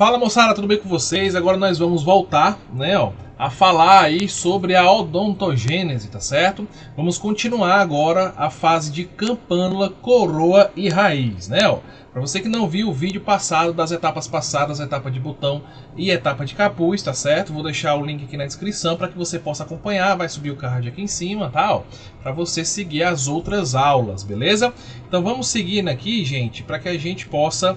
Fala moçada, tudo bem com vocês? Agora nós vamos voltar, a falar aí sobre a odontogênese, tá certo? Vamos continuar agora a fase de campânula, coroa e raiz, Para você que não viu o vídeo passado das etapas passadas, etapa de botão e etapa de capuz, tá certo? Vou deixar o link aqui na descrição para que você possa acompanhar, vai subir o card aqui em cima, tá? Para você seguir as outras aulas, beleza? Então vamos seguindo aqui, gente, para que a gente possa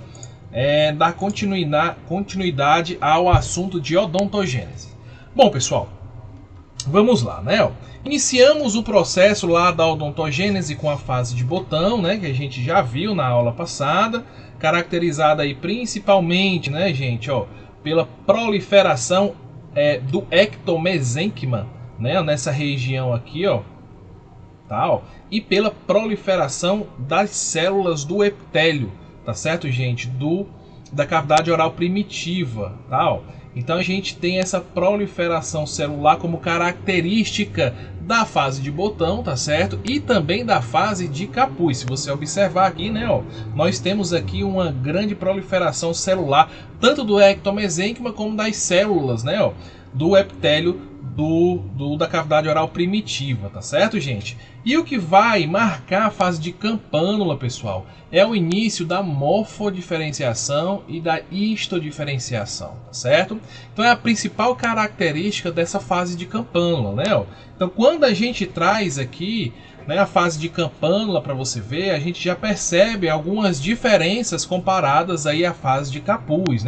dar continuidade ao assunto de odontogênese. Bom, pessoal, vamos lá, Iniciamos o processo lá da odontogênese com a fase de botão, que a gente já viu na aula passada, caracterizada aí principalmente, pela proliferação do ectomesênquima, nessa região aqui, e pela proliferação das células do epitélio, tá certo, gente? Da cavidade oral primitiva, Então a gente tem essa proliferação celular como característica da fase de botão, tá certo? E também da fase de capuz. Se você observar aqui, nós temos aqui uma grande proliferação celular, tanto do ectomesênquima como das células, do epitélio da cavidade oral primitiva, tá certo, gente? E o que vai marcar a fase de campânula, pessoal, é o início da morfodiferenciação e da histodiferenciação, tá certo? Então é a principal característica dessa fase de campânula, Então quando a gente traz aqui a fase de campânula para você ver, a gente já percebe algumas diferenças comparadas aí à fase de capuz,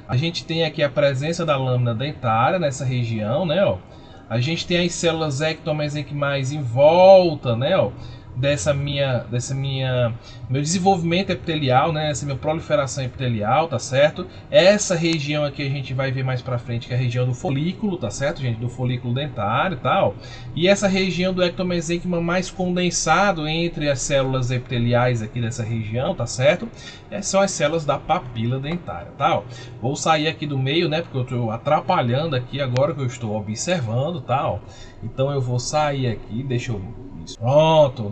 A gente tem aqui a presença da lâmina dentária nessa região, A gente tem as células ectomesênquimais em volta, meu desenvolvimento epitelial, essa minha proliferação epitelial, tá certo? Essa região aqui a gente vai ver mais pra frente, que é a região do folículo, tá certo, gente? Do folículo dentário e tal. E essa região do ectomesênquima mais condensado entre as células epiteliais aqui dessa região, tá certo? Essas são as células da papila dentária, Vou sair aqui do meio, porque eu estou atrapalhando aqui agora que eu estou observando, Então eu vou sair aqui, deixa eu... Pronto,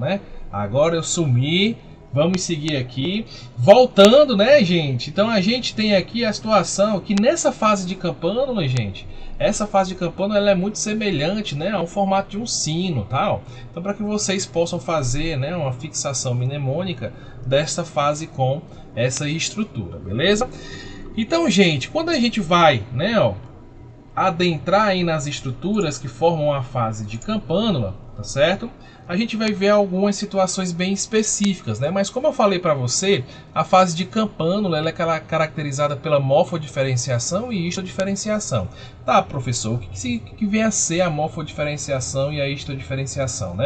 Agora eu sumi. Vamos seguir aqui. Voltando, gente? Então a gente tem aqui a situação que nessa fase de campânula, gente, essa fase de campânula ela é muito semelhante, ao formato de um sino, Então para que vocês possam fazer, uma fixação mnemônica dessa fase com essa estrutura, beleza? Então, gente, quando a gente vai, adentrar aí nas estruturas que formam a fase de campânula, tá certo? A gente vai ver algumas situações bem específicas, Mas como eu falei para você, a fase de campânula ela é caracterizada pela morfodiferenciação e histodiferenciação. Tá, professor, o que vem a ser a morfodiferenciação e a histodiferenciação,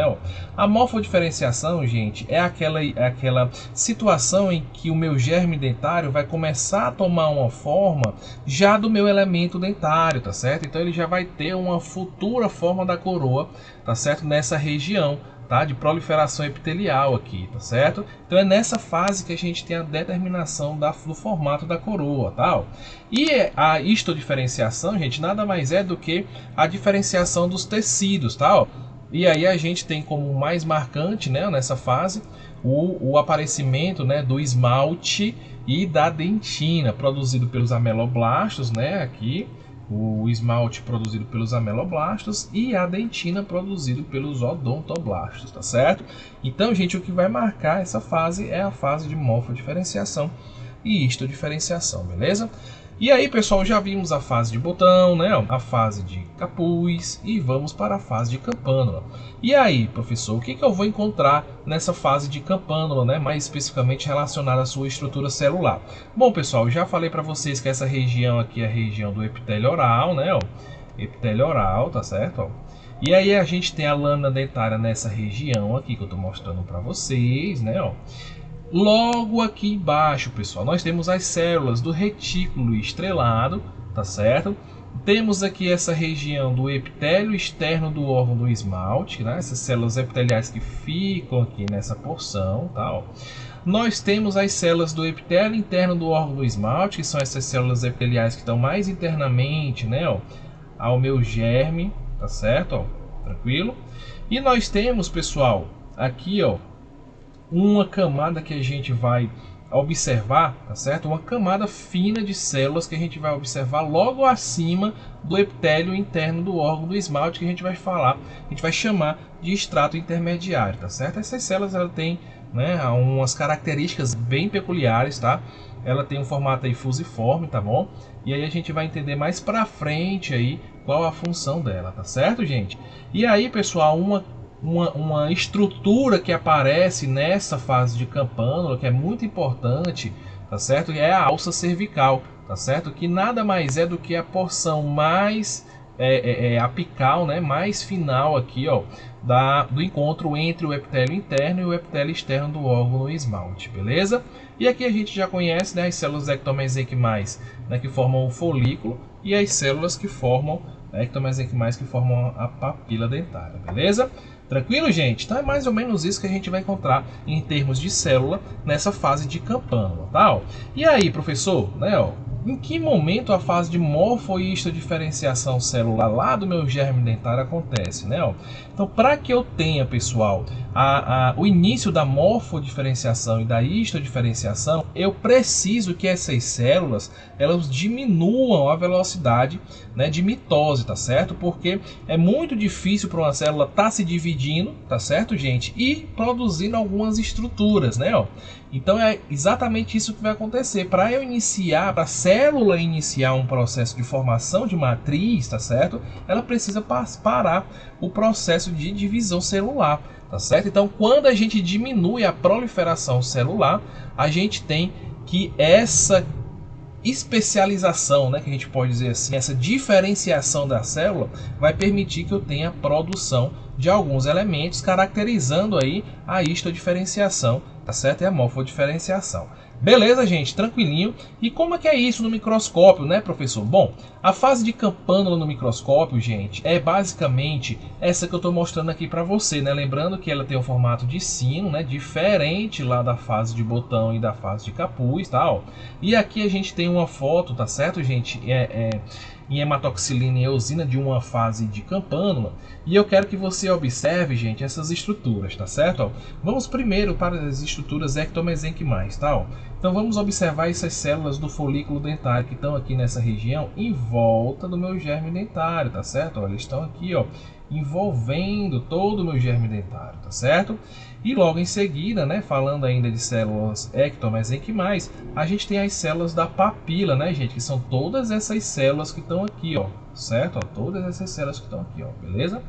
A morfodiferenciação, gente, é aquela situação em que o meu germe dentário vai começar a tomar uma forma já do meu elemento dentário, tá certo? Então ele já vai ter uma futura forma da coroa, tá certo? Nessa região, de proliferação epitelial aqui, tá certo? Então é nessa fase que a gente tem a determinação do formato da coroa, E a histodiferenciação, gente, nada mais é do que a diferenciação dos tecidos, E aí a gente tem como mais marcante, nessa fase, o aparecimento, do esmalte e da dentina, produzido pelos ameloblastos, aqui. O esmalte produzido pelos ameloblastos e a dentina produzido pelos odontoblastos, tá certo? Então, gente, o que vai marcar essa fase é a fase de morfodiferenciação e histodiferenciação, beleza? E aí, pessoal, já vimos a fase de botão, a fase de capuz e vamos para a fase de campânula. E aí, professor, o que eu vou encontrar nessa fase de campânula, mais especificamente relacionada à sua estrutura celular? Bom, pessoal, eu já falei para vocês que essa região aqui é a região do epitélio oral, Epitélio oral, tá certo? E aí a gente tem a lâmina dentária nessa região aqui que eu estou mostrando para vocês, Logo aqui embaixo, pessoal, nós temos as células do retículo estrelado, tá certo? Temos aqui essa região do epitélio externo do órgão do esmalte, essas células epiteliais que ficam aqui nessa porção, Nós temos as células do epitélio interno do órgão do esmalte, que são essas células epiteliais que estão mais internamente, ao meu germe, tá certo? Tranquilo? E nós temos, pessoal, aqui, uma camada que a gente vai observar, tá certo? Uma camada fina de células que a gente vai observar logo acima do epitélio interno do órgão do esmalte, que a gente vai chamar de extrato intermediário, tá certo? Essas células ela tem, né, umas características bem peculiares, tá? Ela tem um formato aí fusiforme, tá bom? E aí a gente vai entender mais pra frente aí qual a função dela, tá certo, gente? E aí, pessoal, uma estrutura que aparece nessa fase de campânula, que é muito importante, tá certo? É a alça cervical, tá certo? Que nada mais é do que a porção mais apical, né? Mais final aqui, ó, do encontro entre o epitélio interno e o epitélio externo do órgão no esmalte, beleza? E aqui a gente já conhece, né, as células ectomesenquimais, né, que formam o folículo, e as células que formam ectomesenquimais, que formam a papila dentária, beleza? Tranquilo, gente? Então é mais ou menos isso que a gente vai encontrar em termos de célula nessa fase de campânula, tá? E aí, professor, né, ó, em que momento a fase de morfohistodiferenciação celular lá do meu germe dentário acontece, né? Ó? Então, para que eu tenha, pessoal, o início da morfodiferenciação e da histodiferenciação, eu preciso que essas células elas diminuam a velocidade, né, de mitose, tá certo? Porque é muito difícil para uma célula estar se dividindo, tá certo, gente? E produzindo algumas estruturas, né? Ó? Então é exatamente isso que vai acontecer. Para a célula iniciar um processo de formação de matriz, tá certo? Ela precisa parar o processo de divisão celular, tá certo? Então, quando a gente diminui a proliferação celular, a gente tem que essa especialização, né, que a gente pode dizer assim, essa diferenciação da célula vai permitir que eu tenha a produção de alguns elementos, caracterizando aí a histodiferenciação, tá certo? E a morfodiferenciação. Beleza, gente? Tranquilinho. E como é que é isso no microscópio, né, professor? Bom, a fase de campânula no microscópio, gente, é basicamente essa que eu estou mostrando aqui para você, né? Lembrando que ela tem um formato de sino, né? Diferente lá da fase de botão e da fase de capuz, tal. E aqui a gente tem uma foto, tá certo, gente? Em hematoxilina e eosina de uma fase de campânula. E eu quero que você observe, gente, essas estruturas, tá certo? Ó, vamos primeiro para as estruturas ectomesenquimais, tá? Ó. Então vamos observar essas células do folículo dentário que estão aqui nessa região em volta do meu germe dentário, tá certo? Ó, eles estão aqui, ó, envolvendo todo o meu germe dentário, tá certo? E logo em seguida, né, falando ainda de células ectomesenquimais, a gente tem as células da papila, né, gente, que são todas essas células que estão aqui, ó, certo? Ó, todas essas células que estão aqui, ó, beleza?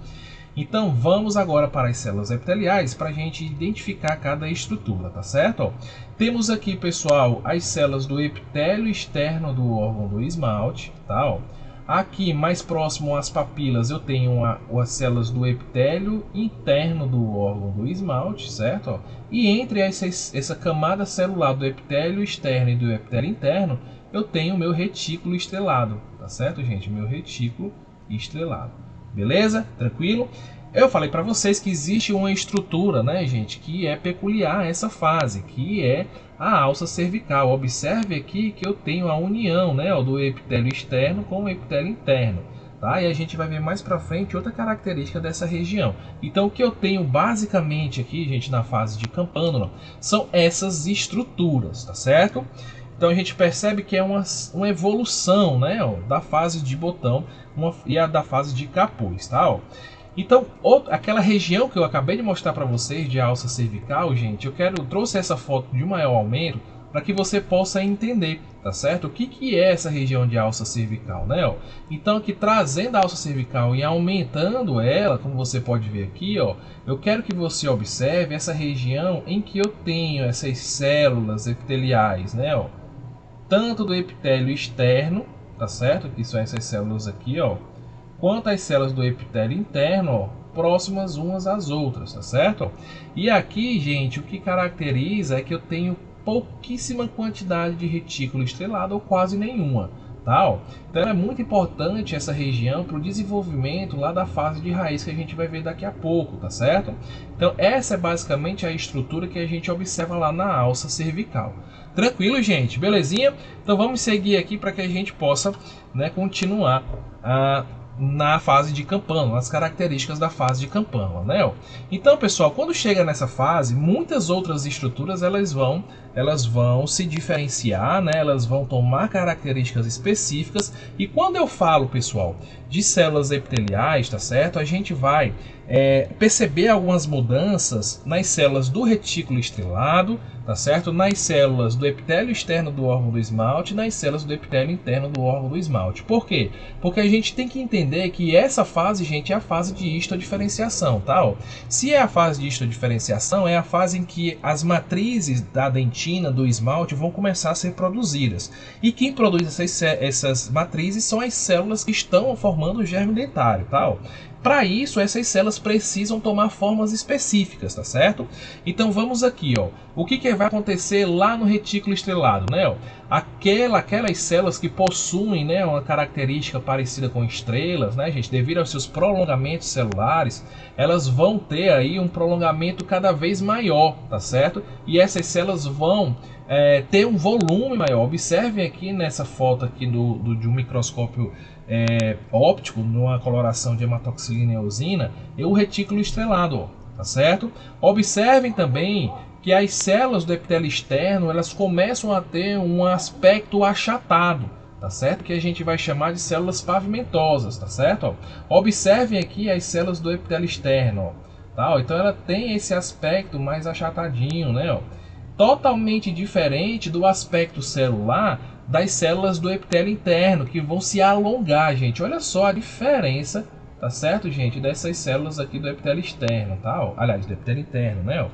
Então vamos agora para as células epiteliais para a gente identificar cada estrutura, tá certo? Ó, temos aqui, pessoal, as células do epitélio externo do órgão do esmalte, tá? Ó. Aqui, mais próximo às papilas, eu tenho as células do epitélio interno do órgão do esmalte, certo? Ó. E entre essa camada celular do epitélio externo e do epitélio interno, eu tenho o meu retículo estrelado, tá certo, gente? Meu retículo estrelado. Beleza? Tranquilo? Eu falei para vocês que existe uma estrutura, né, gente, que é peculiar a essa fase, que é a alça cervical. Observe aqui que eu tenho a união, né, do epitélio externo com o epitélio interno, tá? E a gente vai ver mais para frente outra característica dessa região. Então, o que eu tenho basicamente aqui, gente, na fase de campânula, são essas estruturas, tá certo? Então a gente percebe que é uma evolução, né, ó, da fase de botão e a da fase de capuz, tá? Ó. Então, aquela região que eu acabei de mostrar para vocês de alça cervical, gente, eu trouxe essa foto de maior aumento para que você possa entender, tá certo? O que é essa região de alça cervical, né? Ó. Então, aqui trazendo a alça cervical e aumentando ela, como você pode ver aqui, ó, eu quero que você observe essa região em que eu tenho essas células epiteliais, né? Ó, tanto do epitélio externo, tá certo? Que são essas células aqui, ó, quanto as células do epitélio interno, ó, próximas umas às outras, tá certo? E aqui, gente, o que caracteriza é que eu tenho pouquíssima quantidade de retículo estrelado ou quase nenhuma, tá? Então é muito importante essa região para o desenvolvimento lá da fase de raiz que a gente vai ver daqui a pouco, tá certo? Então essa é basicamente a estrutura que a gente observa lá na alça cervical. Tranquilo, gente? Belezinha? Então vamos seguir aqui para que a gente possa, né, continuar na fase de campânula, nas características da fase de campânula, né? Então, pessoal, quando chega nessa fase, muitas outras estruturas elas vão se diferenciar, né? Elas vão tomar características específicas. E quando eu falo, pessoal, de células epiteliais, tá certo? A gente vai perceber algumas mudanças nas células do retículo estrelado, tá certo? Nas células do epitélio externo do órgão do esmalte, nas células do epitélio interno do órgão do esmalte. Por quê? Porque a gente tem que entender que essa fase, gente, é a fase de histodiferenciação, tá? Se é a fase de histodiferenciação, é a fase em que as matrizes da dentina, do esmalte, vão começar a ser produzidas. E quem produz essas matrizes são as células que estão formando o germe dentário, tá? Para isso, essas células precisam tomar formas específicas, tá certo? Então vamos aqui, ó. O que vai acontecer lá no retículo estrelado, né? Aquelas células que possuem, né, uma característica parecida com estrelas, né, gente, devido aos seus prolongamentos celulares, elas vão ter aí um prolongamento cada vez maior, tá certo? E essas células vão ter um volume maior. Observem aqui nessa foto aqui de um microscópio óptico, numa coloração de hematoxilina e eosina, o retículo estrelado, ó, tá certo? Observem também que as células do epitélio externo, elas começam a ter um aspecto achatado, tá certo? Que a gente vai chamar de células pavimentosas, tá certo? Ó, observem aqui as células do epitélio externo, ó, tá? Ó, então ela tem esse aspecto mais achatadinho, né? Ó, totalmente diferente do aspecto celular das células do epitélio interno, que vão se alongar, gente. Olha só a diferença, tá certo, gente, dessas células aqui do epitélio externo, tá? Ó, aliás, do epitélio interno, né? Ó.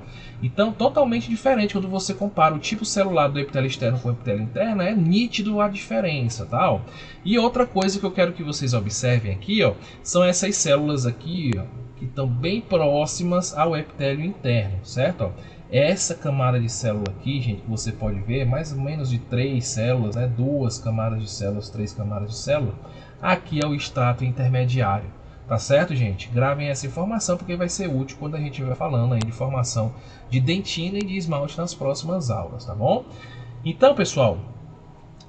Então, totalmente diferente quando você compara o tipo celular do epitélio externo com o epitélio interno, é nítido a diferença, tá? Ó. E outra coisa que eu quero que vocês observem aqui, ó, são essas células aqui, ó, que estão bem próximas ao epitélio interno, certo? Ó. Essa camada de célula aqui, gente, que você pode ver, mais ou menos de 3 células, né? 2 camadas de células, 3 camadas de célula. Aqui é o estrato intermediário, tá certo, gente? Gravem essa informação porque vai ser útil quando a gente estiver falando aí de formação de dentina e de esmalte nas próximas aulas, tá bom? Então, pessoal,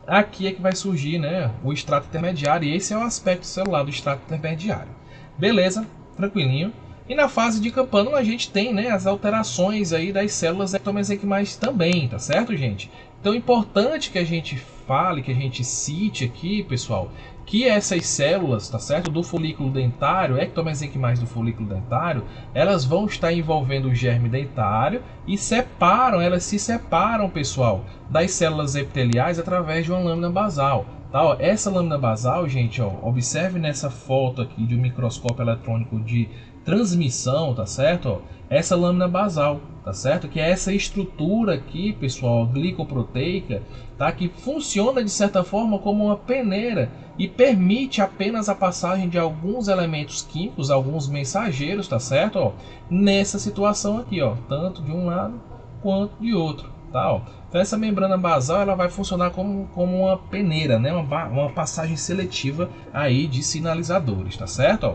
aqui é que vai surgir, né, o estrato intermediário, e esse é o aspecto celular do estrato intermediário. Beleza? Tranquilinho. E na fase de campânula a gente tem, né, as alterações aí das células ectomesenquimais também, tá certo, gente? Então é importante que a gente fale, que a gente cite aqui, pessoal, que essas células, tá certo, do folículo dentário, ectomesenquimais do folículo dentário, elas vão estar envolvendo o germe dentário e elas se separam, pessoal, das células epiteliais através de uma lâmina basal. Tá, ó, essa lâmina basal, gente, ó, observe nessa foto aqui de um microscópio eletrônico de transmissão, tá certo? Ó, essa lâmina basal, tá certo? Que é essa estrutura aqui, pessoal, glicoproteica, tá? Que funciona de certa forma como uma peneira e permite apenas a passagem de alguns elementos químicos, alguns mensageiros, tá certo? Ó, nessa situação aqui, ó, tanto de um lado quanto de outro, tá? Ó. Então essa membrana basal ela vai funcionar como uma peneira, né? Uma passagem seletiva aí de sinalizadores, tá certo? Ó.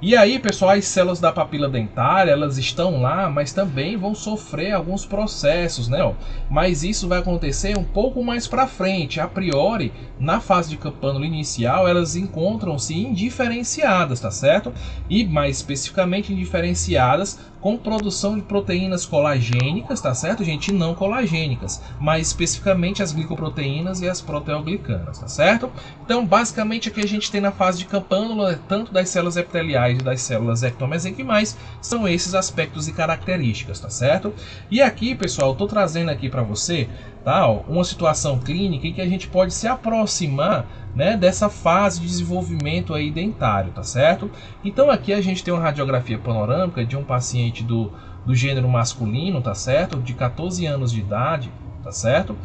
E aí, pessoal, as células da papila dentária, elas estão lá, mas também vão sofrer alguns processos, né? Ó. Mas isso vai acontecer um pouco mais para frente. A priori, na fase de campânula inicial, elas encontram-se indiferenciadas, tá certo? E mais especificamente indiferenciadas com produção de proteínas colagênicas, tá certo, gente? E não colagênicas, mais especificamente as glicoproteínas e as proteoglicanas, tá certo? Então, basicamente, aqui a gente tem na fase de campânula, tanto das células epiteliais e das células ectomesenquimais, são esses aspectos e características, tá certo? E aqui, pessoal, eu estou trazendo aqui para você, tá, ó, uma situação clínica em que a gente pode se aproximar, né, dessa fase de desenvolvimento aí dentário, tá certo? Então aqui a gente tem uma radiografia panorâmica de um paciente do gênero masculino, tá certo? De 14 anos de idade, tá certo?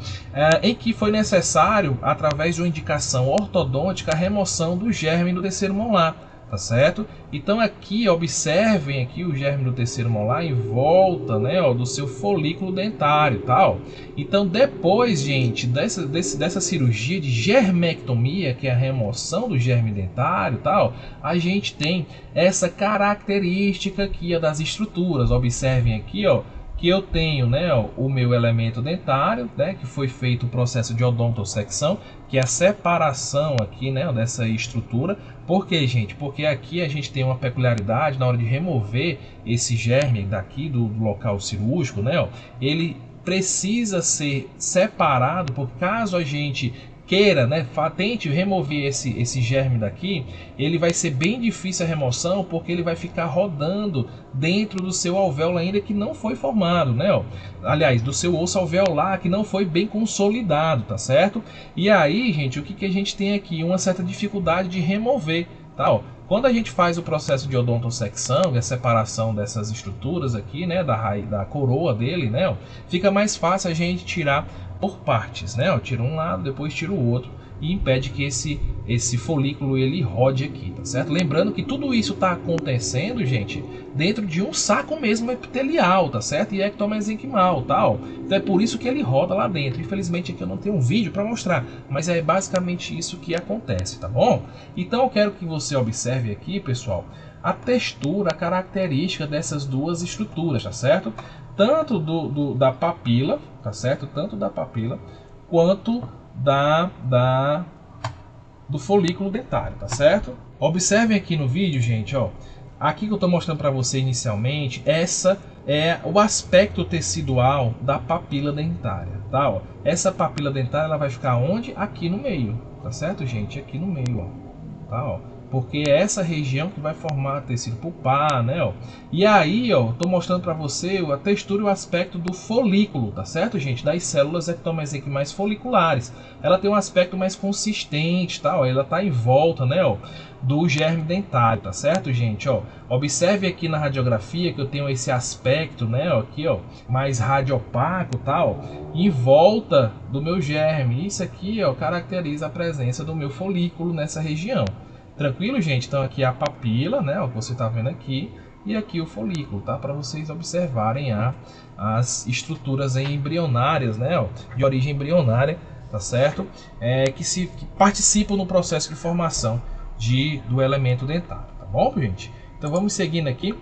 Em que foi necessário, através de uma indicação ortodôntica, a remoção do germe do terceiro molar, tá certo? Então aqui, observem aqui o germe do terceiro molar em volta, né, ó, do seu folículo dentário, tal. Então depois, gente, dessa cirurgia de germectomia, que é a remoção do germe dentário, tal, a gente tem essa característica aqui das estruturas. Observem aqui, ó, que eu tenho, né, ó, o meu elemento dentário, né, que foi feito o processo de odontossecção, que é a separação aqui, né, dessa estrutura. Por quê, gente? Porque aqui a gente tem uma peculiaridade na hora de remover esse germe daqui do local cirúrgico, né, ó, ele precisa ser separado, porque caso a gente queira, né, tente remover esse germe daqui, ele vai ser bem difícil a remoção, porque ele vai ficar rodando dentro do seu alvéolo ainda que não foi formado, né, ó. Aliás, do seu osso alveolar que não foi bem consolidado, tá certo? E aí, gente, o que a gente tem aqui? Uma certa dificuldade de remover, tá, ó. Quando a gente faz o processo de odontossecção, a separação dessas estruturas aqui, né, da raiz, da coroa dele, né, ó, fica mais fácil a gente tirar por partes, né? Eu tiro um lado, depois tiro o outro e impede que esse folículo ele rode aqui, tá certo? Lembrando que tudo isso está acontecendo, gente, dentro de um saco mesmo epitelial, tá certo? E ectomesenquimal, tal. Então é por isso que ele roda lá dentro. Infelizmente aqui eu não tenho um vídeo para mostrar, mas é basicamente isso que acontece, tá bom? Então eu quero que você observe aqui, pessoal, a textura, a característica dessas duas estruturas, tá certo? Tanto da papila, tá certo? Tanto da papila quanto do folículo dentário, tá certo? Observem aqui no vídeo, gente, ó. Aqui que eu estou mostrando para você inicialmente, essa é o aspecto tecidual da papila dentária, tá? Ó. Essa papila dentária ela vai ficar onde? Aqui no meio, tá certo, gente? Aqui no meio, ó. Tá, ó. Porque é essa região que vai formar tecido pulpar, né, ó. E aí, ó, tô mostrando para você a textura e o aspecto do folículo, tá certo, gente? Das células ectomesenquimais foliculares. Ela tem um aspecto mais consistente, tá, ó. Ela tá em volta, né, ó, do germe dentário, tá certo, gente, ó. Observe aqui na radiografia que eu tenho esse aspecto, né, ó, aqui, ó, mais radiopaco, tá, ó, em volta do meu germe. Isso aqui, ó, caracteriza a presença do meu folículo nessa região. Tranquilo, gente? Então aqui é a papila, né, o que você está vendo aqui, e aqui o folículo, tá? Para vocês observarem as estruturas embrionárias, né, ó, de origem embrionária, tá certo? Que participam no processo de formação do elemento dentário, tá bom, gente? Então vamos seguindo aqui.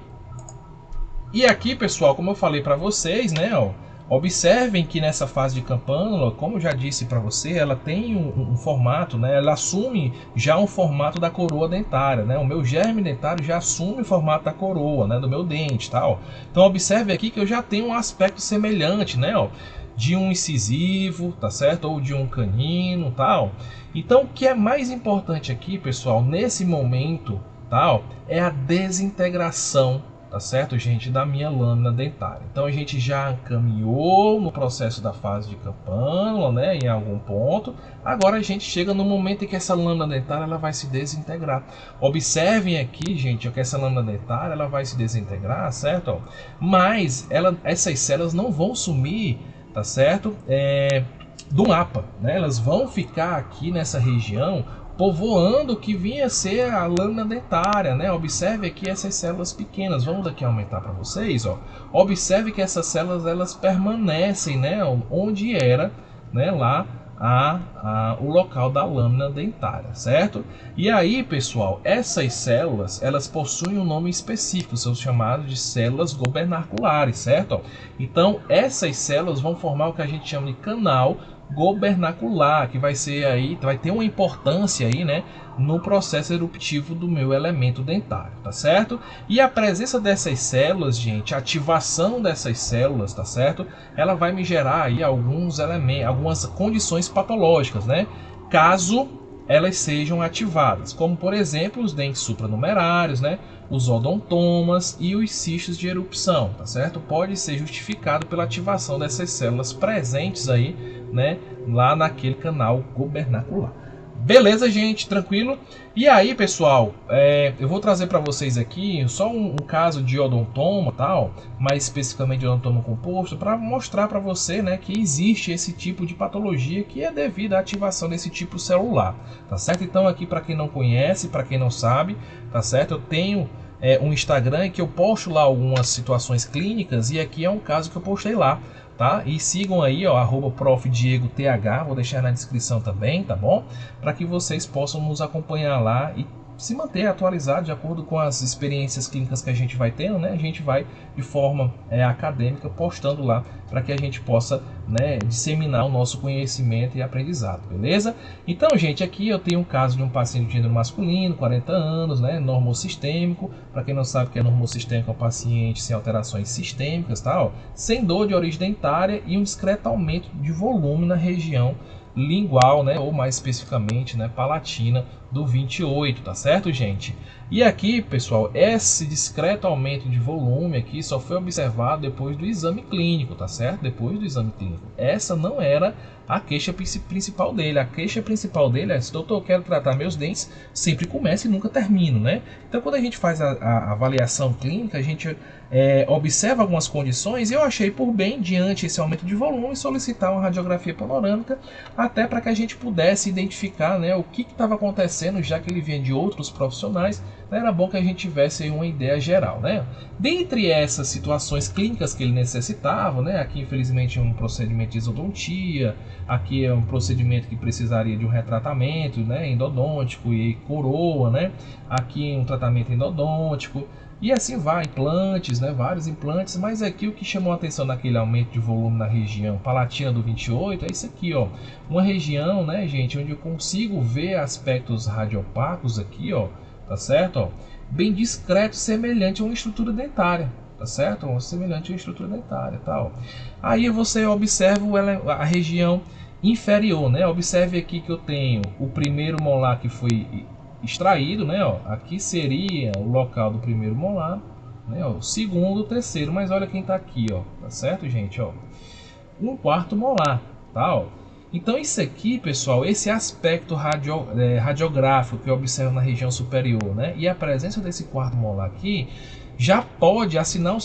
E aqui, pessoal, como eu falei para vocês, né, ó, observem que nessa fase de campânula, como eu já disse para você, ela tem um formato, né? Ela assume já um formato da coroa dentária, né? O meu germe dentário já assume o formato da coroa, né? Do meu dente, tal. Então observe aqui que eu já tenho um aspecto semelhante, né? Ó, de um incisivo, tá certo? Ou de um canino, tal. Então o que é mais importante aqui, pessoal, nesse momento, tal, é a desintegração, tá certo, gente, da minha lâmina dentária. Então a gente já caminhou no processo da fase de campânula, né, em algum ponto. Agora a gente chega no momento em que essa lâmina dentária ela vai se desintegrar. Observem aqui, gente, ó, que essa lâmina dentária ela vai se desintegrar, certo? Ó, mas essas células não vão sumir, tá certo? Do mapa, né? Elas vão ficar aqui nessa região povoando o que vinha a ser a lâmina dentária, né? Observe aqui essas células pequenas. Vamos daqui aumentar para vocês, ó. Observe que essas células elas permanecem, né? Onde era, né? Lá o local da lâmina dentária, certo? E aí, pessoal, essas células elas possuem um nome específico, são chamadas de células gobernaculares, certo? Então, essas células vão formar o que a gente chama de canal gobernacular, que vai ser aí, vai ter uma importância aí, né, no processo eruptivo do meu elemento dentário, tá certo? E a presença dessas células, gente, a ativação dessas células, tá certo? Ela vai me gerar aí alguns elementos, algumas condições patológicas, né? Caso elas sejam ativadas, como por exemplo os dentes supranumerários, né? Os odontomas e os cistos de erupção, tá certo? Pode ser justificado pela ativação dessas células presentes aí, né, lá naquele canal gobernacular. Beleza, gente? Tranquilo? E aí, pessoal, eu vou trazer para vocês aqui só um caso de odontoma, tal, mais especificamente de odontoma composto, para mostrar para você, né, que existe esse tipo de patologia que é devido à ativação desse tipo celular, tá certo? Então aqui, para quem não conhece, para quem não sabe, tá certo? Eu tenho um Instagram que eu posto lá algumas situações clínicas e aqui é um caso que eu postei lá, tá? E sigam aí, ó, @profDiegoTH, vou deixar na descrição também, tá bom? Para que vocês possam nos acompanhar lá e se manter atualizado de acordo com as experiências clínicas que a gente vai tendo, né? A gente vai de forma acadêmica postando lá para que a gente possa, né, disseminar o nosso conhecimento e aprendizado, beleza? Então, gente, aqui eu tenho um caso de um paciente de gênero masculino, 40 anos, né, normosistêmico. Para quem não sabe o que é normosistêmico, é um paciente sem alterações sistêmicas, tá? Ó, sem dor de origem dentária e um discreto aumento de volume na região lingual, né, ou mais especificamente, né, palatina do 28, tá certo, gente? E aqui, pessoal, esse discreto aumento de volume aqui só foi observado depois do exame clínico, tá certo? Depois do exame clínico. Essa não era a queixa principal dele. A queixa principal dele é: doutor, eu quero tratar meus dentes, sempre começo e nunca termino, né? Então, quando a gente faz a avaliação clínica, a gente observa algumas condições, e eu achei por bem, diante esse aumento de volume, solicitar uma radiografia panorâmica, até para que a gente pudesse identificar, né, o que estava acontecendo, já que ele vinha de outros profissionais. Era bom que a gente tivesse uma ideia geral, né? Dentre essas situações clínicas que ele necessitava, né? Aqui infelizmente um procedimento de isodontia, aqui é um procedimento que precisaria de um retratamento, né, endodôntico e coroa, né? Aqui um tratamento endodôntico. E assim vai, implantes, né, vários implantes, mas aqui o que chamou a atenção naquele aumento de volume na região palatina do 28 é isso aqui, ó. Uma região, né, gente, onde eu consigo ver aspectos radiopacos aqui, ó, tá certo? Ó, bem discreto, semelhante a uma estrutura dentária, tá certo? Semelhante a uma estrutura dentária, tá? Ó. Aí você observa a região inferior, né? Observe aqui que eu tenho o primeiro molar que foi extraído, né? Ó, aqui seria o local do primeiro molar, né? Ó, o segundo, o terceiro, mas olha quem tá aqui, ó, tá certo, gente? Ó, um quarto molar, tá? Ó. Então isso aqui, pessoal, esse aspecto radiográfico que eu observo na região superior, né? E a presença desse quarto molar aqui já pode assinar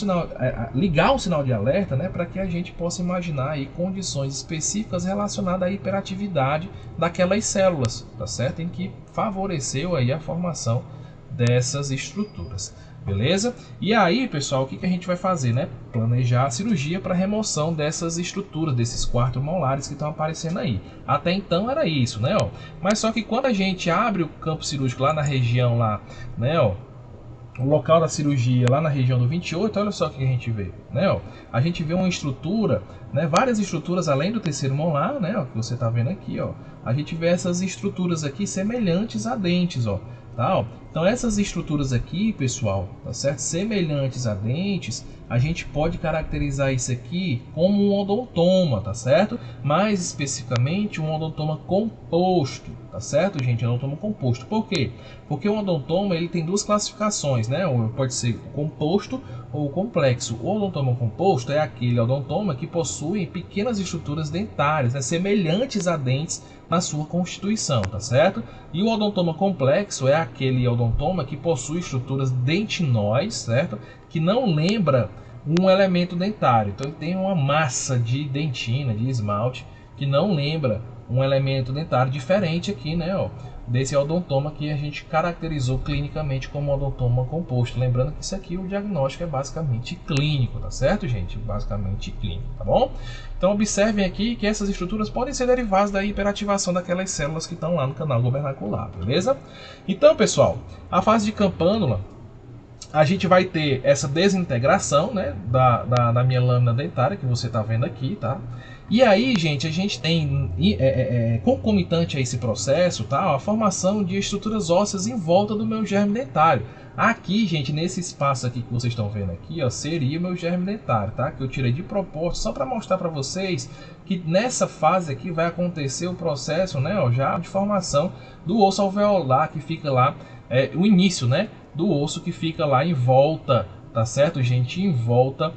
ligar um sinal de alerta, né, para que a gente possa imaginar aí condições específicas relacionadas à hiperatividade daquelas células, tá certo? Em que favoreceu aí a formação dessas estruturas, beleza? E aí, pessoal, o que a gente vai fazer, né? Planejar a cirurgia para remoção dessas estruturas, desses quartos molares que estão aparecendo aí. Até então era isso, né? Ó. Mas só que quando a gente abre o campo cirúrgico lá na região lá, né? Ó, o local da cirurgia lá na região do 28, olha só o que a gente vê, né? Ó, a gente vê uma estrutura, né? Várias estruturas além do terceiro molar, né? Ó, que você está vendo aqui, ó. A gente vê essas estruturas aqui semelhantes a dentes, ó. Tá, ó. Então essas estruturas aqui, pessoal, tá certo? Semelhantes a dentes, a gente pode caracterizar isso aqui como um odontoma, tá certo? Mais especificamente um odontoma composto, tá certo, gente? Odontoma composto. Por quê? Porque o odontoma ele tem duas classificações, né? Pode ser composto ou complexo. O odontoma composto é aquele odontoma que possui pequenas estruturas dentárias, né, semelhantes a dentes na sua constituição, tá certo? E o odontoma complexo é aquele odontoma que possui estruturas dentinóides, certo? Que não lembra um elemento dentário. Então ele tem uma massa de dentina, de esmalte, que não lembra um elemento dentário, diferente aqui, né, ó, desse odontoma que a gente caracterizou clinicamente como odontoma composto. Lembrando que isso aqui, o diagnóstico é basicamente clínico, tá certo, gente? Basicamente clínico, tá bom? Então observem aqui que essas estruturas podem ser derivadas da hiperativação daquelas células que estão lá no canal gobernacular, beleza? Então, pessoal, a fase de campânula, a gente vai ter essa desintegração, né, da minha lâmina dentária, que você está vendo aqui, tá? E aí, gente, a gente tem concomitante a esse processo, tá? A formação de estruturas ósseas em volta do meu germe dentário. Aqui, gente, nesse espaço aqui que vocês estão vendo aqui, ó, seria o meu germe dentário, tá? Que eu tirei de propósito só para mostrar para vocês que nessa fase aqui vai acontecer o processo, né, ó, já de formação do osso alveolar que fica lá, o início, né, do osso que fica lá em volta, tá certo, gente? Em volta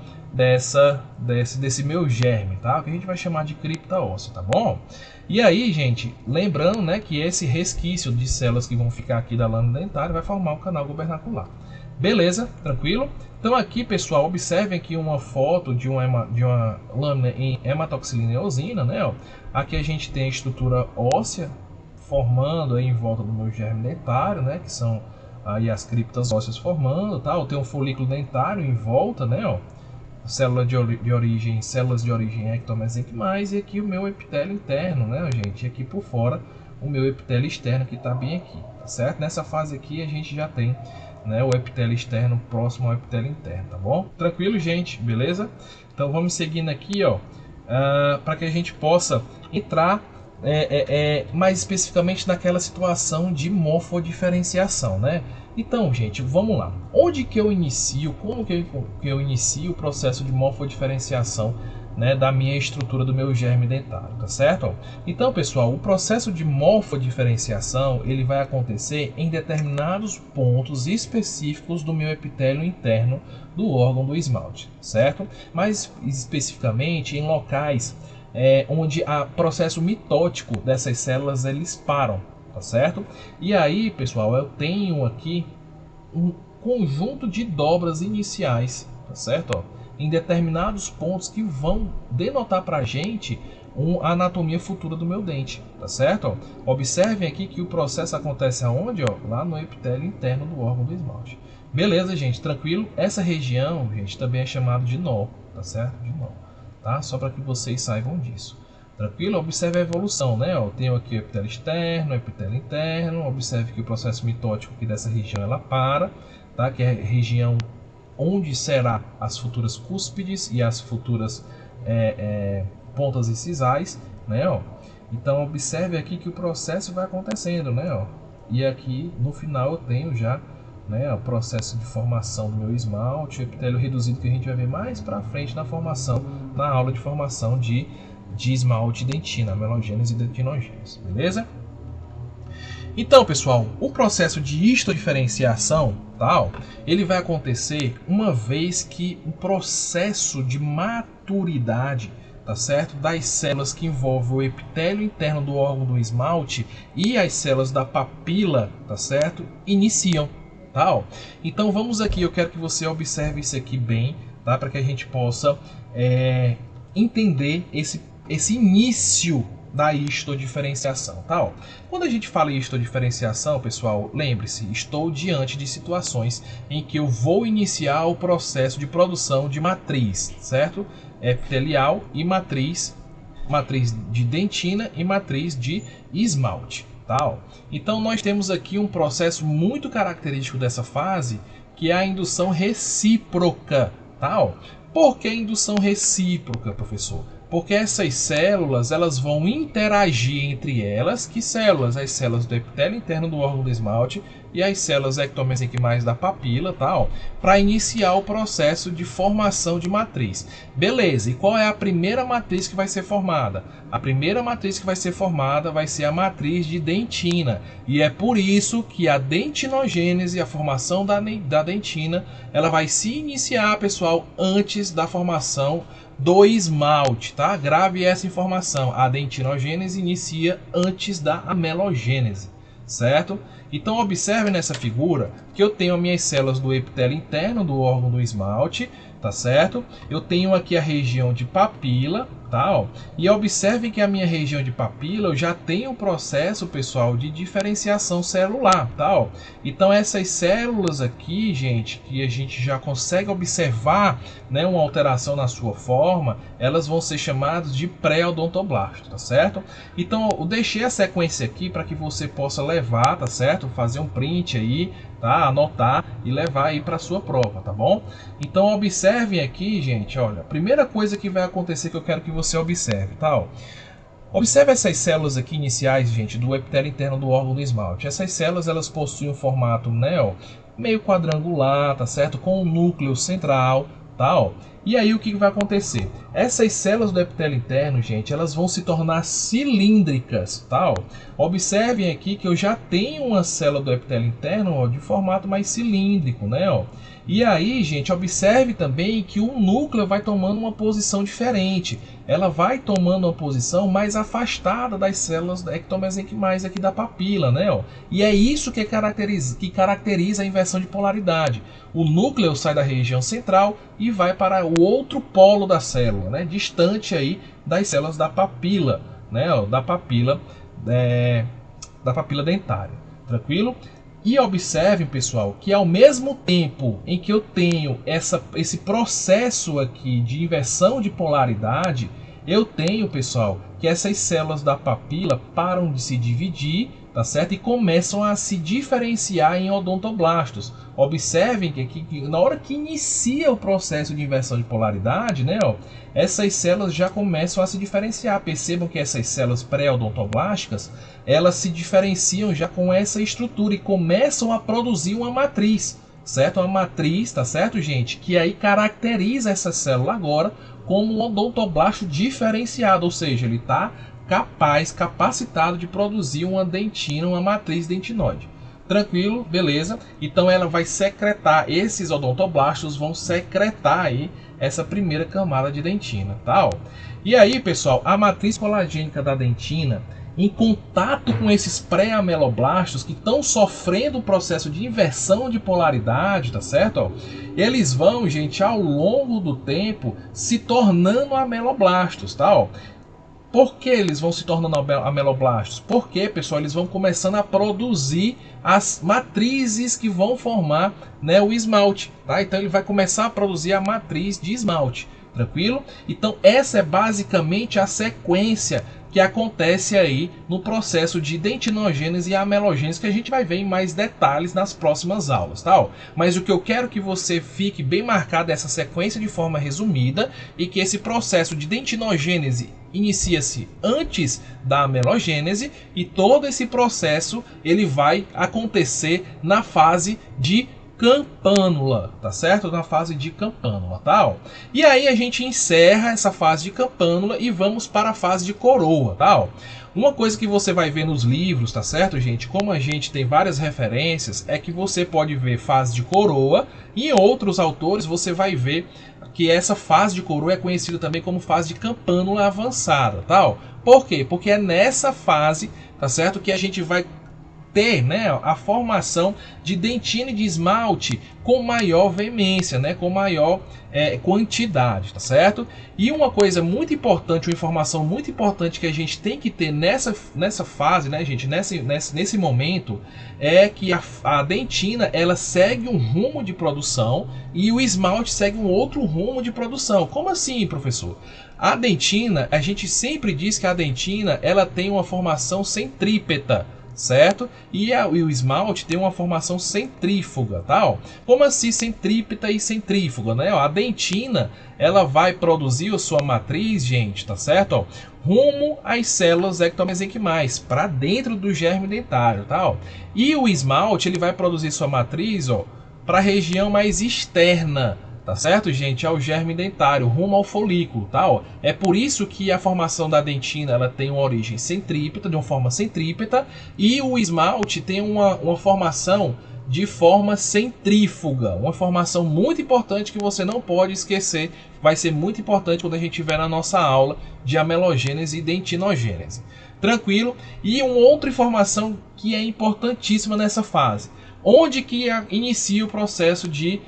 desse meu germe, tá? O que a gente vai chamar de cripta óssea, tá bom? E aí, gente, lembrando, né, que esse resquício de células que vão ficar aqui da lâmina dentária vai formar o canal gobernacular. Beleza? Tranquilo? Então aqui, pessoal, observem aqui uma foto de uma lâmina em hematoxilina e eosina, né? Ó. Aqui a gente tem a estrutura óssea formando aí em volta do meu germe dentário, né? Que são aí as criptas ósseas formando, tá? Eu tenho um folículo dentário em volta, né? Ó. Células de origem ectomesenquimais, e aqui o meu epitélio interno, né, gente? E aqui por fora o meu epitélio externo que está bem aqui, tá certo? Nessa fase aqui a gente já tem, né, o epitélio externo próximo ao epitélio interno, tá bom? Tranquilo, gente? Beleza? Então vamos seguindo aqui, ó, para que a gente possa entrar mais especificamente naquela situação de morfodiferenciação, né? Então, gente, vamos lá. Onde que eu inicio, como que eu inicio o processo de morfodiferenciação, né, da minha estrutura do meu germe dentário, tá certo? Então, pessoal, o processo de morfodiferenciação, ele vai acontecer em determinados pontos específicos do meu epitélio interno do órgão do esmalte, certo? Mais especificamente em locais onde o processo mitótico dessas células eles param, tá certo? E aí, pessoal, eu tenho aqui um conjunto de dobras iniciais, tá certo? Ó, em determinados pontos que vão denotar para a gente a anatomia futura do meu dente, tá certo? Ó, observem aqui que o processo acontece aonde? Ó, lá no epitélio interno do órgão do esmalte. Beleza, gente? Tranquilo? Essa região, gente, também é chamada de nó, tá certo? De nó. Tá? Só para que vocês saibam disso. Tranquilo? Observe a evolução, né? Eu tenho aqui o epitélio externo, o epitélio interno. Observe que o processo mitótico aqui dessa região ela para, tá? Que é a região onde será as futuras cúspides e as futuras pontas incisais, né? Ó. Então observe aqui que o processo vai acontecendo, né? Ó. E aqui no final eu tenho já, né, o processo de formação do meu esmalte, o epitélio reduzido que a gente vai ver mais para frente na formação, na aula de formação de esmalte e dentina, amelogênese e dentinogênese, beleza? Então, pessoal, o processo de histodiferenciação, tal, ele vai acontecer uma vez que o processo de maturidade, tá certo, das células que envolvem o epitélio interno do órgão do esmalte e as células da papila, tá certo, iniciam. Tá? Então vamos aqui, eu quero que você observe isso aqui bem, tá? Para que a gente possa entender esse início da histodiferenciação, tá? Quando a gente fala em histodiferenciação, pessoal, lembre-se, estou diante de situações em que eu vou iniciar o processo de produção de matriz, certo? Epitelial e matriz de dentina e matriz de esmalte. Então nós temos aqui um processo muito característico dessa fase, que é a indução recíproca. Por que indução recíproca, professor? Porque essas células elas vão interagir entre elas. Que células? As células do epitélio interno do órgão do esmalte e as células ectomesenquimais da papila, para iniciar o processo de formação de matriz. Beleza, e qual é a primeira matriz que vai ser formada? A primeira matriz que vai ser formada vai ser a matriz de dentina. E é por isso que a dentinogênese, a formação da dentina, ela vai se iniciar, pessoal, antes da formação do esmalte, tá? Grave essa informação. A dentinogênese inicia antes da amelogênese, certo? Então observe nessa figura que eu tenho as minhas células do epitélio interno do órgão do esmalte, tá certo? Eu tenho aqui a região de papila, tá? E observe que a minha região de papila eu já tenho o processo, pessoal, de diferenciação celular, tá? Então essas células aqui, gente, que a gente já consegue observar, né, uma alteração na sua forma, elas vão ser chamadas de pré-odontoblasto, tá certo? Então eu deixei a sequência aqui para que você possa levar, tá certo? Fazer um print aí, tá? Anotar e levar aí para sua prova, tá bom? Então observem aqui, gente, olha, a primeira coisa que vai acontecer que eu quero que você observe, tá? Observe essas células aqui iniciais, gente, do epitélio interno do órgão do esmalte. Essas células elas possuem um formato, né, meio quadrangular, tá certo? Com um núcleo central, tá? E aí o que vai acontecer? Essas células do epitélio interno, gente, elas vão se tornar cilíndricas, tá? Observem aqui que eu já tenho uma célula do epitélio interno de formato mais cilíndrico, né? E aí, gente, observe também que o núcleo vai tomando uma posição diferente. Ela vai tomando uma posição mais afastada das células ectomesenquimais aqui da papila, né? E é isso que caracteriza a inversão de polaridade. O núcleo sai da região central e vai para o outro polo da célula, né? Distante aí das células da papila, né? Da papila dentária. Tranquilo? E observem, pessoal, que ao mesmo tempo em que eu tenho esse processo aqui de inversão de polaridade, eu tenho, pessoal, que essas células da papila param de se dividir, tá certo? E começam a se diferenciar em odontoblastos. Observem que na hora que inicia o processo de inversão de polaridade, né, ó, essas células já começam a se diferenciar. Percebam que essas células pré-odontoblásticas, elas se diferenciam já com essa estrutura e começam a produzir uma matriz, certo? Uma matriz, tá certo, gente? Que aí caracteriza essa célula agora como um odontoblasto diferenciado, ou seja, ele está capacitado de produzir uma dentina, uma matriz dentinoide. Tranquilo? Beleza? Então ela vai secretar, esses odontoblastos vão secretar aí essa primeira camada de dentina, tá? E aí, pessoal, a matriz colagênica da dentina, em contato com esses pré-ameloblastos que estão sofrendo o processo de inversão de polaridade, tá certo? Eles vão, gente, ao longo do tempo se tornando ameloblastos, tá? Por que eles vão se tornando ameloblastos? Porque, pessoal, eles vão começando a produzir as matrizes que vão formar, né, o esmalte, tá? Então ele vai começar a produzir a matriz de esmalte, tranquilo? Então essa é basicamente a sequência que acontece aí no processo de dentinogênese e amelogênese, que a gente vai ver em mais detalhes nas próximas aulas, tá? Mas o que eu quero que você fique bem marcado é essa sequência de forma resumida e que esse processo de dentinogênese inicia-se antes da amelogênese e todo esse processo ele vai acontecer na fase de campânula, tá certo? Na fase de campânula, tá? E aí a gente encerra essa fase de campânula e vamos para a fase de coroa, tá? Uma coisa que você vai ver nos livros, tá certo, gente? Como a gente tem várias referências, é que você pode ver fase de coroa e em outros autores você vai ver que essa fase de coroa é conhecida também como fase de campânula avançada, tá? Por quê? Porque é nessa fase, tá certo, que a gente vai ter, né, a formação de dentina e de esmalte com maior veemência, né, com maior quantidade, tá certo? E uma coisa muito importante, uma informação muito importante que a gente tem que ter nessa fase, né, gente, nesse momento, é que a dentina ela segue um rumo de produção e o esmalte segue um outro rumo de produção. Como assim, professor? A dentina, a gente sempre diz que a dentina ela tem uma formação centrípeta, certo? E o esmalte tem uma formação centrífuga, tá? Como assim centrípeta e centrífuga, né? A dentina, ela vai produzir a sua matriz, gente, tá certo? Rumo às células ectomesenquimais, para dentro do germe dentário, tá? E o esmalte, ele vai produzir sua matriz, ó, para a região mais externa, tá certo, gente? Ao germe dentário, rumo ao folículo, tá? É por isso que a formação da dentina ela tem uma origem centrípeta, de uma forma centrípeta, e o esmalte tem uma formação de forma centrífuga, uma formação muito importante que você não pode esquecer, vai ser muito importante quando a gente tiver na nossa aula de amelogênese e dentinogênese. Tranquilo? E uma outra informação que é importantíssima nessa fase, onde que inicia o processo de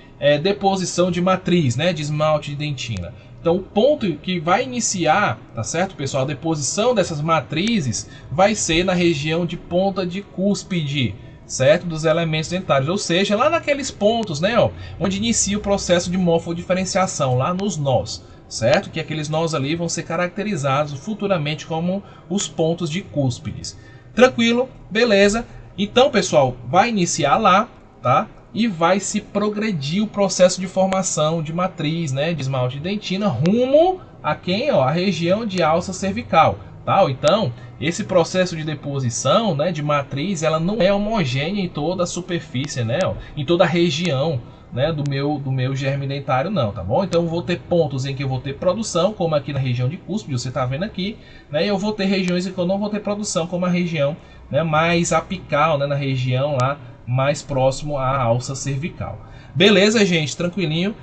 deposição de matriz, né, de esmalte de dentina. Então o ponto que vai iniciar, tá certo, pessoal, a deposição dessas matrizes vai ser na região de ponta de cúspide, certo, dos elementos dentários, ou seja, lá naqueles pontos, né, ó, onde inicia o processo de morfodiferenciação, lá nos nós, certo, que aqueles nós ali vão ser caracterizados futuramente como os pontos de cúspides. Tranquilo? Beleza? Então, pessoal, vai iniciar lá, tá? E vai se progredir o processo de formação de matriz, né, de esmalte de dentina rumo a quem? Ó, a região de alça cervical, tá? Então, esse processo de deposição, né, de matriz, ela não é homogênea em toda a superfície, né, ó, em toda a região, né, do meu germe dentário, não, tá bom? Então eu vou ter pontos em que eu vou ter produção, como aqui na região de cúspide, você tá vendo aqui, né? E eu vou ter regiões em que eu não vou ter produção, como a região, né, mais apical, né, na região lá mais próximo à alça cervical. Beleza, gente? Tranquilinho?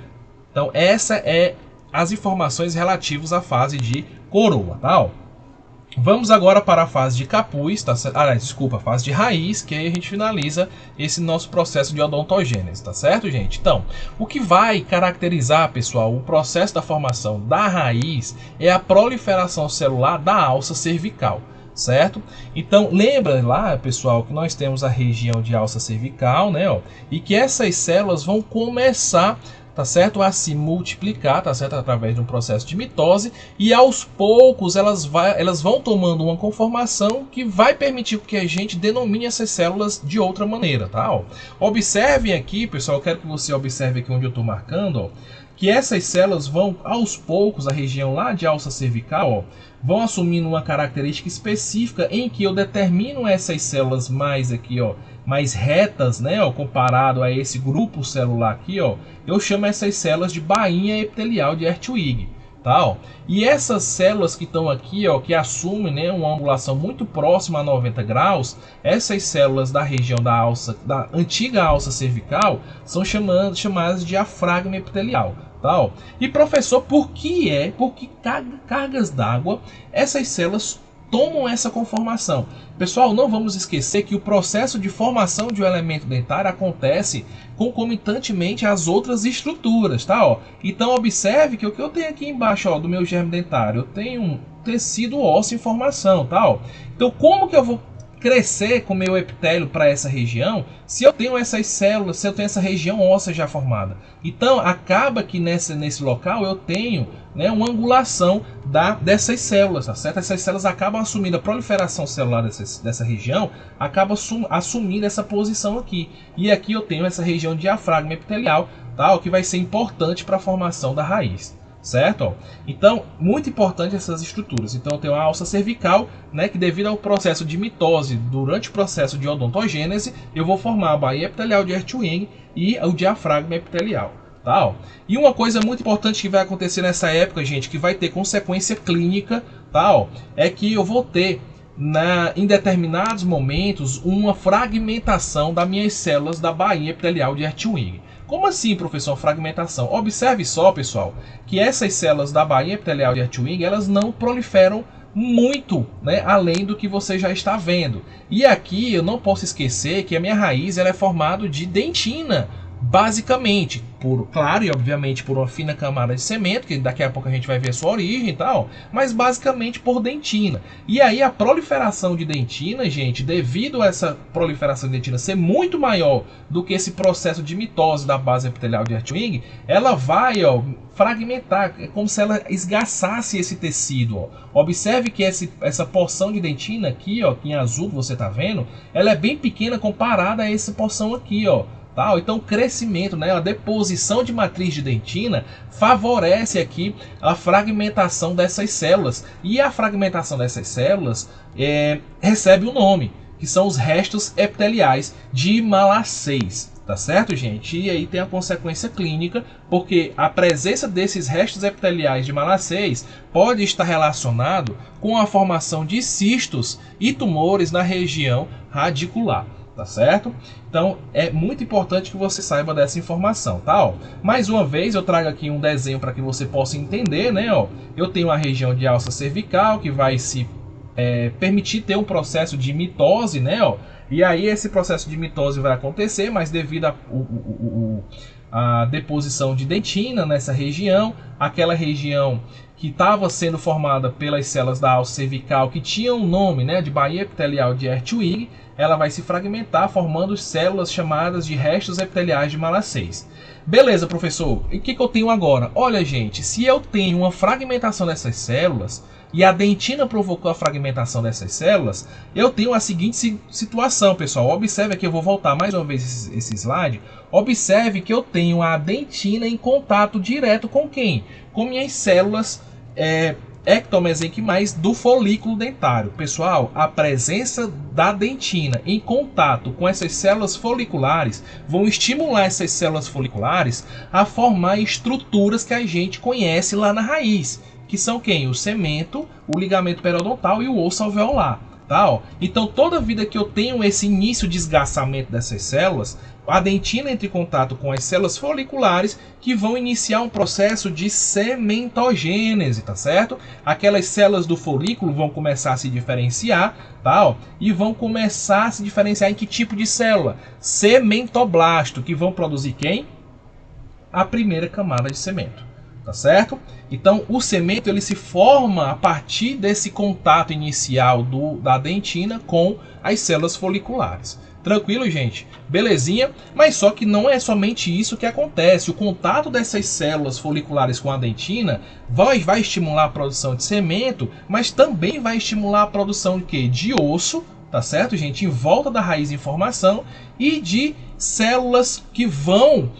Então essa é as informações relativas à fase de coroa, tá? Vamos agora para a fase de capuz, tá certo? Desculpa, a fase de raiz, que aí a gente finaliza esse nosso processo de odontogênese, tá certo, gente? Então, o que vai caracterizar, pessoal, o processo da formação da raiz é a proliferação celular da alça cervical, certo? Então, lembra lá, pessoal, que nós temos a região de alça cervical, né, ó, e que essas células vão começar tá certo, a se multiplicar, tá certo, através de um processo de mitose, e aos poucos elas vão tomando uma conformação que vai permitir que a gente denomine essas células de outra maneira, tá? Ó, observem aqui, pessoal, eu quero que você observe aqui onde eu estou marcando, ó, que essas células vão aos poucos, a região lá de alça cervical, ó, vão assumindo uma característica específica em que eu determino essas células mais aqui, ó, mais retas, né, ó, comparado a esse grupo celular aqui, ó, eu chamo essas células de bainha epitelial de Hertwig, tá? Ó. E essas células que estão aqui, ó, que assumem, né, uma angulação muito próxima a 90 graus, essas células da região da alça, da antiga alça cervical, são chamadas de diafragma epitelial. Tá? E professor, por que cargas d'água essas células tomam essa conformação? Pessoal, não vamos esquecer que o processo de formação de um elemento dentário acontece concomitantemente às outras estruturas, tá? Ó, então observe que o que eu tenho aqui embaixo, ó, do meu germe dentário, eu tenho um tecido ósseo em formação, tá? Ó, então como que eu vou crescer com o meu epitélio para essa região se eu tenho essas células, se eu tenho essa região óssea já formada? Então acaba que nesse local eu tenho, né, uma angulação dessas células, tá certo? Essas células acabam assumindo a proliferação celular dessa região, acaba assumindo essa posição aqui. E aqui eu tenho essa região diafragma epitelial, tá, o que vai ser importante para a formação da raiz. Certo? Então, muito importante essas estruturas. Então, eu tenho a alça cervical, né, que devido ao processo de mitose, durante o processo de odontogênese, eu vou formar a baía epitelial de Hertwig e o diafragma epitelial. Tá? E uma coisa muito importante que vai acontecer nessa época, gente, que vai ter consequência clínica, tá? É que eu vou ter, em determinados momentos, uma fragmentação das minhas células da baía epitelial de Hertwig. Como assim, professor, fragmentação? Observe só, pessoal, que essas células da bainha epitelial de Hertwig, elas não proliferam muito, né, além do que você já está vendo. E aqui eu não posso esquecer que a minha raiz ela é formada de dentina, basicamente, claro e obviamente por uma fina camada de cimento, que daqui a pouco a gente vai ver a sua origem e tal, mas basicamente por dentina. E aí a proliferação de dentina, gente, devido a essa proliferação de dentina ser muito maior do que esse processo de mitose da base epitelial de Hertwig, ela vai, ó, fragmentar, é como se ela esgaçasse esse tecido. Ó. Observe que essa porção de dentina aqui, ó, que em azul você está vendo, ela é bem pequena comparada a essa porção aqui, ó. Tá? Então o crescimento, né, a deposição de matriz de dentina favorece aqui a fragmentação dessas células. E a fragmentação dessas células recebe um nome, que são os restos epiteliais de Malacéis. Tá certo, gente? E aí tem a consequência clínica, porque a presença desses restos epiteliais de Malacéis pode estar relacionado com a formação de cistos e tumores na região radicular. Tá certo? Então é muito importante que você saiba dessa informação, tá? Ó, mais uma vez eu trago aqui um desenho para que você possa entender, né? Ó, eu tenho a região de alça cervical que vai se permitir ter um processo de mitose, né? Ó, e aí esse processo de mitose vai acontecer, mas devido a deposição de dentina nessa região, aquela região que estava sendo formada pelas células da alça cervical que tinham o nome, né, de baía epitelial de Hertwig, ela vai se fragmentar formando células chamadas de restos epiteliais de Malacéis. Beleza, professor, e o que eu tenho agora? Olha, gente, se eu tenho uma fragmentação dessas células e a dentina provocou a fragmentação dessas células, eu tenho a seguinte situação, pessoal. Observe aqui, eu vou voltar mais uma vez esse slide. Observe que eu tenho a dentina em contato direto com quem? Com minhas células ectomesenquimais do folículo dentário. Pessoal, a presença da dentina em contato com essas células foliculares vão estimular essas células foliculares a formar estruturas que a gente conhece lá na raiz, que são quem? O cemento, o ligamento periodontal e o osso alveolar. Tá, ó. Então, toda vida que eu tenho esse início de esgaçamento dessas células, a dentina entra em contato com as células foliculares que vão iniciar um processo de cementogênese, tá certo? Aquelas células do folículo vão começar a se diferenciar, tá, ó, e vão começar a se diferenciar em que tipo de célula? Cementoblasto, que vão produzir quem? A primeira camada de cemento. Tá certo? Então o cemento ele se forma a partir desse contato inicial da dentina com as células foliculares. Tranquilo, gente? Belezinha? Mas só que não é somente isso que acontece. O contato dessas células foliculares com a dentina vai estimular a produção de cemento, mas também vai estimular a produção de quê? De osso, tá certo, gente? Em volta da raiz de formação e de células que vão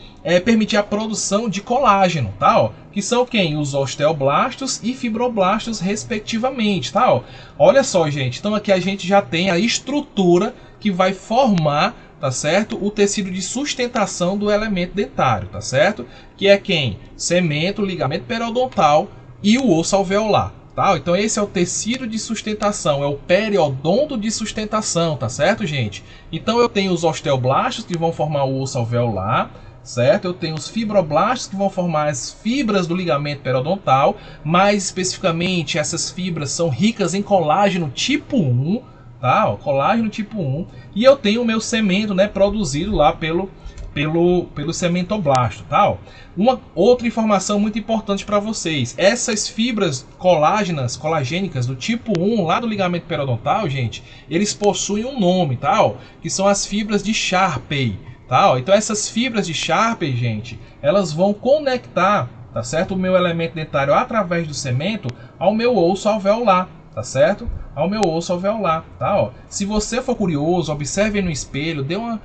permitir a produção de colágeno, tá? Ó, que são quem? Os osteoblastos e fibroblastos, respectivamente, tá? Ó, olha só, gente. Então aqui a gente já tem a estrutura que vai formar, tá certo, o tecido de sustentação do elemento dentário, tá certo? Que é quem? Cemento, ligamento periodontal e o osso alveolar. Tá? Então esse é o tecido de sustentação, é o periodonto de sustentação, tá certo, gente? Então eu tenho os osteoblastos que vão formar o osso alveolar, certo? Eu tenho os fibroblastos que vão formar as fibras do ligamento periodontal, mais especificamente essas fibras são ricas em colágeno tipo 1, tá? Ó, colágeno tipo 1, e eu tenho o meu cemento, né, produzido lá pelo cementoblasto, tá? Uma outra informação muito importante para vocês: essas fibras colagênicas do tipo 1 lá do ligamento periodontal, gente, eles possuem um nome, tá? Que são as fibras de Sharpey, tá? Então essas fibras de Sharpey, gente, elas vão conectar, tá certo, o meu elemento dentário através do cemento ao meu osso alveolar, tá certo? Ao meu osso alveolar, tá? Ó, se você for curioso, observe no espelho, dê uma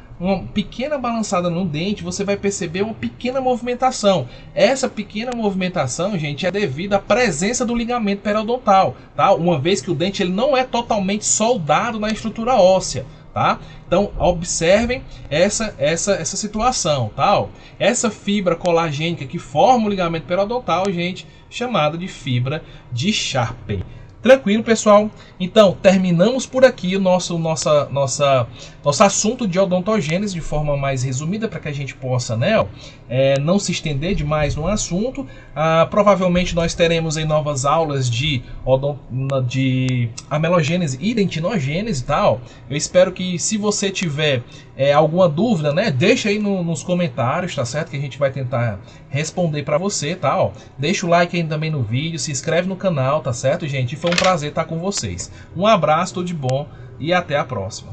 pequena balançada no dente, você vai perceber uma pequena movimentação. Essa pequena movimentação, gente, é devido à presença do ligamento periodontal, tá? Uma vez que o dente ele não é totalmente soldado na estrutura óssea, tá? Então observem essa situação, tá? Ó, essa fibra colagênica que forma o ligamento periodontal, gente, chamada de fibra de Sharpey. Tranquilo, pessoal? Então, terminamos por aqui o nosso assunto de odontogênese de forma mais resumida, para que a gente possa, né, não se estender demais no assunto. Provavelmente nós teremos em novas aulas de amelogênese e dentinogênese, tá? Eu espero que, se você tiver alguma dúvida, né, deixa aí nos comentários, tá certo? Que a gente vai tentar responder para você, tá? Ó, deixa o like aí também no vídeo, se inscreve no canal, tá certo, gente? Foi um prazer estar com vocês. Um abraço, tudo de bom e até a próxima.